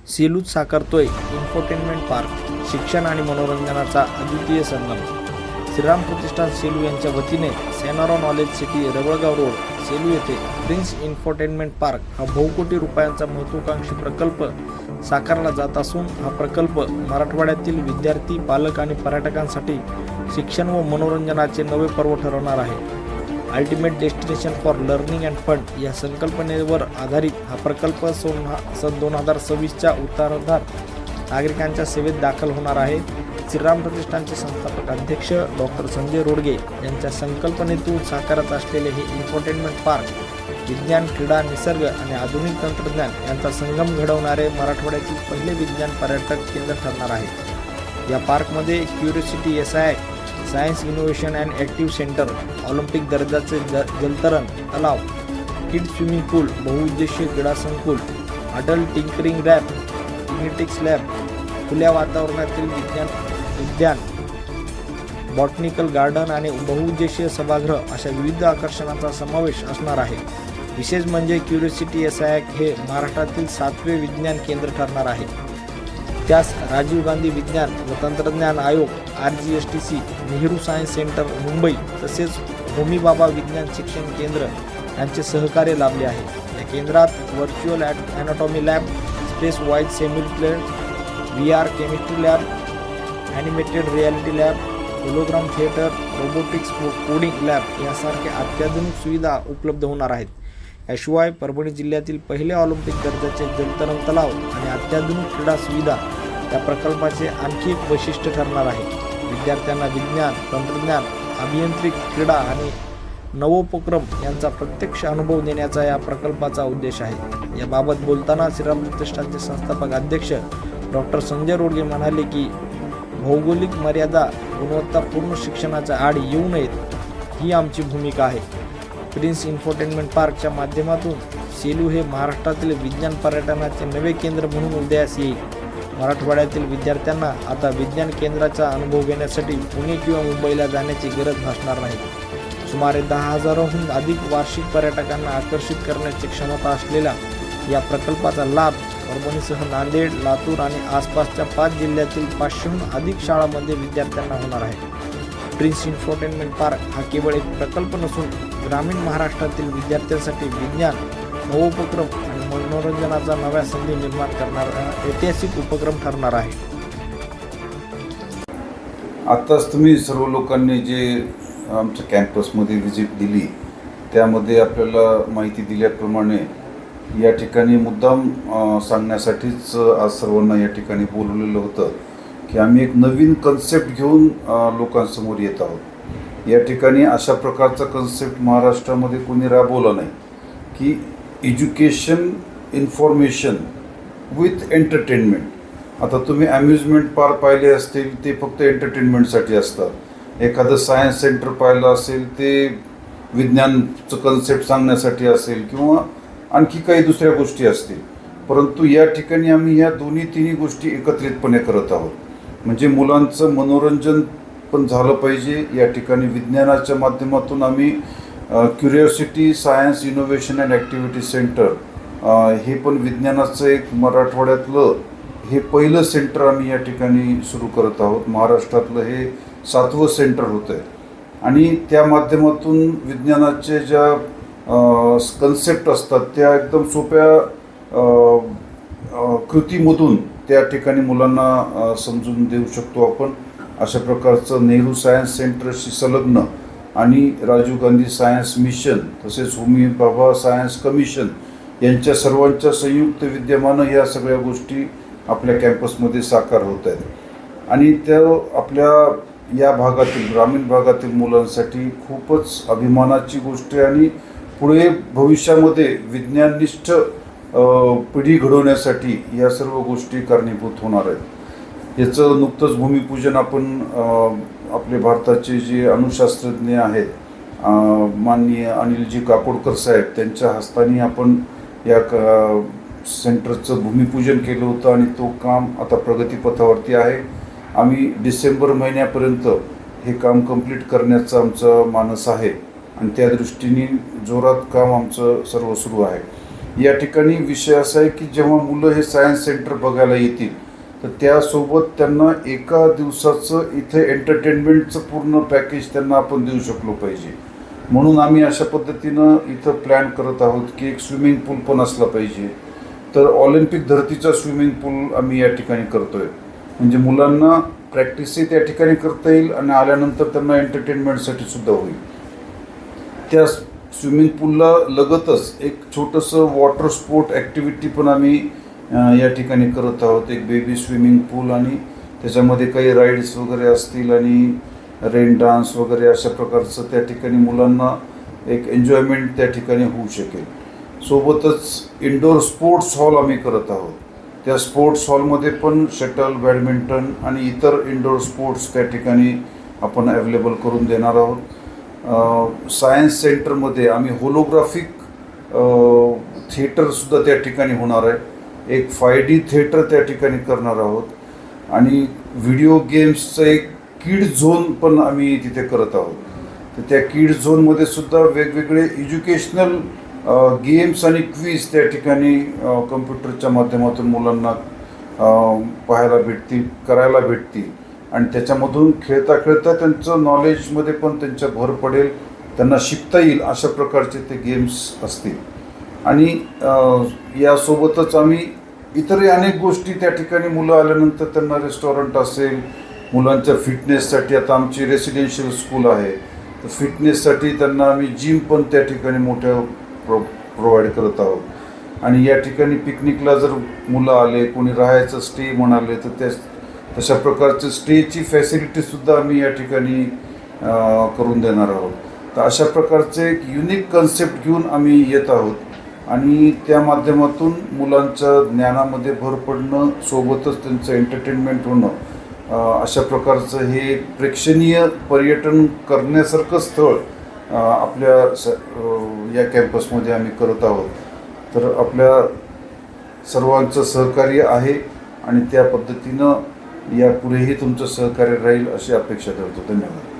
सेलूत साकारतोय infotainment park, शिक्षण आणि मनोरंजनाचा अद्वितीय संगम. श्रीराम प्रतिष्ठान सेलू यांच्या वतीने सेनारा नॉलेज सिटी, रवळगाव रोड, सेलू येथे प्रिन्स इन्फोटेनमेंट पार्क हा बहुकोटी रुपयांचा महत्त्वाकांक्षी प्रकल्प साकारला जात असून हा प्रकल्प मराठवाड्यातील विद्यार्थी, पालक आणि पर्यटकांसाठी शिक्षण व मनोरंजनाचे नवे पर्व ठरवणार आहे. Ultimate destination for learning and fun या संकल्पनेवर आधारित हा प्रकल्प सन 2026च्या उत्तरार्धात नागरिकांच्या सेवेत दाखल होणार आहे. श्रीराम प्रतिष्ठानचे संस्थापक अध्यक्ष डॉक्टर संजय रोडगे यांच्या संकल्पनेतून साकारत असलेले हे इन्फोटेनमेंट पार्क विज्ञान, क्रीडा, निसर्ग आणि आधुनिक तंत्रज्ञान यांचा संगम घडवणारे मराठवाड्यातील पहिले विज्ञान पर्यटक केंद्र ठरणार आहे. या पार्कमध्ये curiosity SI, science innovation and active centre, Olympic दर्जाचे जलतरण तलाव, किड स्विमिंग पूल, बहुउद्देशीय क्रीडा संकुल, adult tinkering lab, kinetics lab, खुल्या वातावरणातील उद्यान, बॉटनिकल गार्डन आणि बहुउद्देशीय सभागृह अशा विविध आकर्षणांचा समावेश असणार आहे. विशेष म्हणजे क्युरिओसिटी SI हे महाराष्ट्रातील 7वे विज्ञान केंद्र ठरणार आहे. त्यास राजीव गांधी विज्ञान व तंत्रज्ञान आयोग, RGSTC, Nehru science centre Mumbai तसेच होमी बाबा विज्ञान शिक्षण केंद्र यांचे सहकार्य लाभले आहे. या केंद्रात virtual anatomy lab, space wise simulator, VR chemistry lab, animated reality lab, hologram theatre, robotics व कोडिंग लॅब यासारख्या अत्याधुनिक सुविधा उपलब्ध होणार आहेत. याशिवाय परभणी जिल्ह्यातील पहिले ऑलिम्पिक दर्जाचे जलतरण तलाव आणि अत्याधुनिक क्रीडा सुविधा या प्रकल्पाचे आणखी एक वैशिष्ट्य ठरणार आहे. विद्यार्थ्यांना विज्ञान, तंत्रज्ञान, अभियांत्रिकी, क्रीडा आणि नवोपक्रम यांचा प्रत्यक्ष अनुभव देण्याचा या प्रकल्पाचा उद्देश आहे. याबाबत बोलताना श्रीराम प्रतिष्ठानचे संस्थापक अध्यक्ष डॉक्टर संजय रोडगे म्हणाले की भौगोलिक मर्यादा गुणवत्तापूर्ण शिक्षणाच्या आड येऊ नयेत ही आमची भूमिका आहे. प्रिन्स इन्फोटेनमेंट पार्कच्या माध्यमातून सेलू हे महाराष्ट्रातील विज्ञान पर्यटनाचे नवे केंद्र म्हणून उदयास येईल. मराठवाड्यातील विद्यार्थ्यांना आता विज्ञान केंद्राचा अनुभव घेण्यासाठी पुणे किंवा मुंबईला जाण्याची गरज भासणार नाही. सुमारे 10,000हून अधिक वार्षिक पर्यटकांना आकर्षित करण्याची क्षमता असलेल्या या प्रकल्पाचा लाभ परभणीसह नांदेड, लातूर आणि आसपासच्या 5 जिल्ह्यातील 500हून अधिक शाळांमध्ये विद्यार्थ्यांना होणार आहे. प्रिन्स इन्फोटेनमेंट पार्क हा केवळ एक प्रकल्प नसून ग्रामीण महाराष्ट्रातील विद्यार्थ्यांसाठी विज्ञान, नवोपक्रम आणि मनोरंजनाचा नव्या संधी निर्माण करणारा ऐतिहासिक उपक्रम ठरणार आहे. आत्ताच तुम्ही सर्व लोकांनी जे आमच्या कॅम्पसमध्ये व्हिजिट दिली त्यामध्ये आपल्याला माहिती दिल्याप्रमाणे या ठिकाणी मुद्दाम सांगण्यासाठीच आज सर्वांना या ठिकाणी बोलवलेलं होतं की आम्ही एक नवीन कन्सेप्ट घेऊन लोकांसमोर येत आहोत. या ठिकाणी अशा प्रकारचा कन्सेप्ट महाराष्ट्रामध्ये कोणी राबवला नाही की एज्युकेशन, इन्फॉर्मेशन विथ एंटरटेनमेंट. आता तुम्ही अम्युजमेंट पार्क पाहिले असतील ते फक्त एंटरटेनमेंटसाठी असतात. एखादं सायन्स सेंटर पाहिलं असेल ते विज्ञानचं कन्सेप्ट सांगण्यासाठी असेल किंवा आणखी काही दुसऱ्या गोष्टी असतील. परंतु या ठिकाणी आम्ही ह्या तिन्ही गोष्टी एकत्रितपणे करत आहोत. म्हणजे मुलांचं मनोरंजन पण झालं पाहिजे. या ठिकाणी विज्ञानाच्या माध्यमातून आम्ही curiosity, science innovation and activity centre हे पण विज्ञानाचं एक मराठवाड्यातलं हे पहिलं सेंटर आम्ही या ठिकाणी सुरू करत आहोत. महाराष्ट्रातलं हे 7वं सेंटर होतं आहे आणि त्या माध्यमातून विज्ञानाचे ज्या कन्सेप्ट असतात त्या एकदम सोप्या कृतीमधून त्या ठिकाणी मुलांना समजून देऊ शकतो आपण. अशा प्रकारचं नेहरू सायन्स सेंटरशी संलग्न आणि राजीव गांधी सायन्स मिशन तसेच होमी बाबा सायन्स कमिशन यांच्या सर्वांच्या संयुक्त विद्यमानं या सगळ्या गोष्टी आपल्या कॅम्पसमध्ये साकार होत आहेत. आणि त्या आपल्या या भागातील ग्रामीण भागातील मुलांसाठी खूपच अभिमानाची गोष्ट आहे आणि पुढे भविष्यामध्ये विज्ञाननिष्ठ पिढी घडवण्यासाठी या सर्व गोष्टी कारणीभूत होणार आहेत. याचं नुकतंच भूमिपूजन आपण आपले भारताचे जे अणुशास्त्रज्ञ आहेत माननीय अनिलजी काकोडकर साहेब त्यांच्या हस्ताने आपण या सेंटरचं भूमिपूजन केलं होतं आणि तो काम आता प्रगतीपथावरती आहे. आम्ही डिसेंबर महिन्यापर्यंत हे काम कंप्लीट करण्याचा आमचा मानस आहे आणि त्या दृष्टीने जोरात काम आमचं सर्व सुरू आहे. या ठिकाणी विषय असा आहे की जेव्हा मुलं हे सायन्स सेंटर बघायला येतील तर त्यासोबत त्यांना एका दिवसाचं इथे एंटरटेनमेंटचं पूर्ण पॅकेज त्यांना आपण देऊ शकलो पाहिजे. म्हणून आम्ही अशा पद्धतीनं इथं प्लॅन करत आहोत की एक स्विमिंग पूल पण असला पाहिजे. तर ऑलिम्पिक धर्तीचा स्विमिंग पूल आम्ही या ठिकाणी करतो आहे. म्हणजे मुलांना प्रॅक्टिसही त्या ठिकाणी करता येईल आणि आल्यानंतर त्यांना एंटरटेनमेंटसाठी सुद्धा होईल. त्या स्विमिंग पूलला लगतच एक छोटंसं वॉटर स्पोर्ट ॲक्टिव्हिटी पण आम्ही या ठिकाणी करत आहोत. एक बेबी स्विमिंग पूल आणि त्याच्यामध्ये काही राईड्स वगैरे असतील आणि रेन डान्स वगैरे अशा प्रकारचं त्या ठिकाणी मुलांना एक एन्जॉयमेंट त्या ठिकाणी होऊ शकेल. सोबतच इंडोर स्पोर्ट्स हॉल आम्ही करत आहोत. त्या स्पोर्ट्स हॉलमध्ये पण शटल, बॅडमिंटन आणि इतर इंडोर स्पोर्ट्स त्या ठिकाणी आपण अवेलेबल करून देणार आहोत. सायन्स सेंटरमध्ये आम्ही होलोग्राफिक थिएटरसुद्धा त्या ठिकाणी होणार आहे. एक 5D थिएटर त्या ठिकाणी करणार आहोत आणि व्हिडिओ गेम्सचं एक किड्स झोन पण आम्ही तिथे करत आहोत. तर त्या किड्स झोनमध्ये सुद्धा वेगवेगळे एज्युकेशनल गेम्स आणि क्विज त्या ठिकाणी कम्प्युटरच्या माध्यमातून मुलांना पाहायला भेटतील, करायला भेटतील आणि त्याच्यामधून खेळता खेळता त्यांचं नॉलेजमध्ये पण त्यांच्या भर पडेल, त्यांना शिकता येईल अशा प्रकारचे ते गेम्स असतील. आणि यासोबतच आम्ही इतरही अनेक गोष्टी त्या ठिकाणी मुलं आल्यानंतर त्यांना रेस्टॉरंट असेल, मुलांच्या फिटनेससाठी आता आमची रेसिडेन्शियल स्कूल आहे तर फिटनेससाठी त्यांना आम्ही जिम पण त्या ठिकाणी मोठ्या प्रोव्हाइड करत आहोत. आणि या ठिकाणी पिकनिकला जर मुलं आले, कोणी राहायचं स्टे म्हणाले तर तशा प्रकारचं स्टेची फॅसिलिटीसुद्धा आम्ही या ठिकाणी करून देणार आहोत. तर अशा प्रकारचे एक युनिक कन्सेप्ट घेऊन आम्ही येत आहोत आणि त्या माध्यमातून मुलांच्या ज्ञानामध्ये भर पडणं, सोबतच त्यांचं एंटरटेनमेंट होणं, अशा प्रकारचं हे प्रेक्षणीय पर्यटन करण्यासारखं स्थळ आपल्या या कॅम्पसमध्ये आम्ही करत आहोत. तर आपल्या सर्वांचं सहकार्य आहे आणि त्या पद्धतीनं यापुढेही तुमचं सहकार्य राहील अशी अपेक्षा करतो. धन्यवाद.